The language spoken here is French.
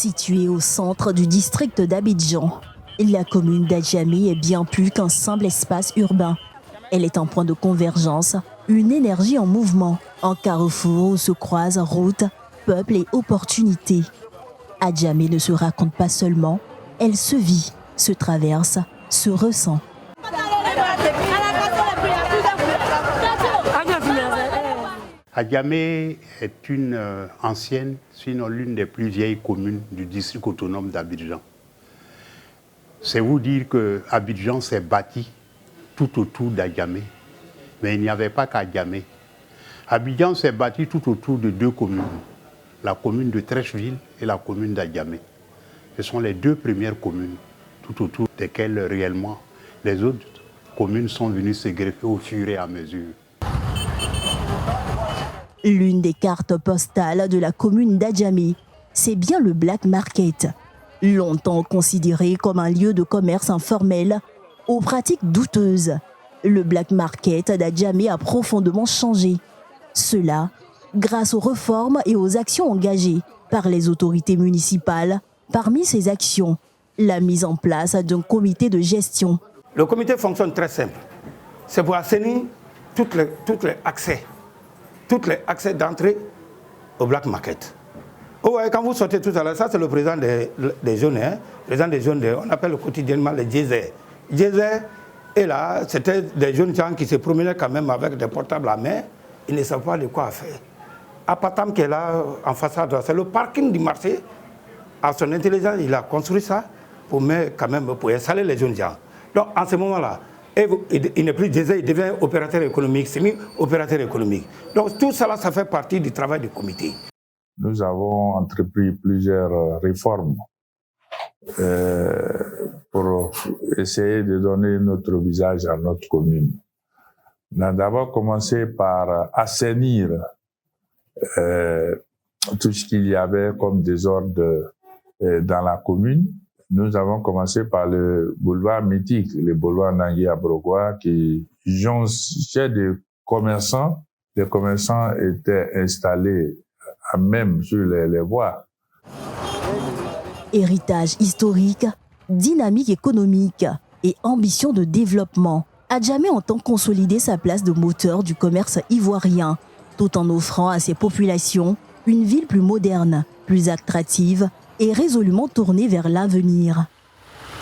Située au centre du district d'Abidjan, la commune d'Adjamé est bien plus qu'un simple espace urbain. Elle est un point de convergence, une énergie en mouvement, un carrefour où se croisent routes, peuples et opportunités. Adjamé ne se raconte pas seulement, elle se vit, se traverse, se ressent. Adjamé est une ancienne, sinon l'une des plus vieilles communes du district autonome d'Abidjan. C'est vous dire que Abidjan s'est bâti tout autour d'Adjamé, mais il n'y avait pas qu'Adjamé. Abidjan s'est bâti tout autour de deux communes, la commune de Trècheville et la commune d'Adjamé. Ce sont les deux premières communes, tout autour desquelles réellement les autres communes sont venues se greffer au fur et à mesure. L'une des cartes postales de la commune d'Adjamé, c'est bien le Black Market. Longtemps considéré comme un lieu de commerce informel, aux pratiques douteuses, le Black Market d'Adjamé a profondément changé. Cela grâce aux réformes et aux actions engagées par les autorités municipales. Parmi ces actions, la mise en place d'un comité de gestion. Le comité fonctionne très simple. C'est pour assainir tous les accès d'entrée au Black Market. Oh ouais, quand vous sortez tout à l'heure, ça c'est le président des jeunes, président des jeunes, on appelle quotidiennement les Djezé. Djezé est là, c'était des jeunes gens qui se promenaient quand même avec des portables à main, ils ne savent pas de quoi faire. Apatam qui est là en façade, c'est le parking du marché. À son intelligence, il a construit ça pour installer les jeunes gens. Donc en ce moment-là, il n'est plus Djezé, il devient opérateur économique, semi-opérateur économique. Donc tout cela, ça fait partie du travail du comité. Nous avons entrepris plusieurs réformes pour essayer de donner notre visage à notre commune. On a d'abord commencé par assainir tout ce qu'il y avait comme désordre dans la commune. Nous avons commencé par le boulevard mythique, le boulevard Nangui-Abrogwa, qui jonchait des commerçants. Les commerçants étaient installés même sur les voies. Héritage historique, dynamique économique et ambition de développement. Adjamé entend consolider sa place de moteur du commerce ivoirien, tout en offrant à ses populations une ville plus moderne, plus attractive et résolument tournée vers l'avenir.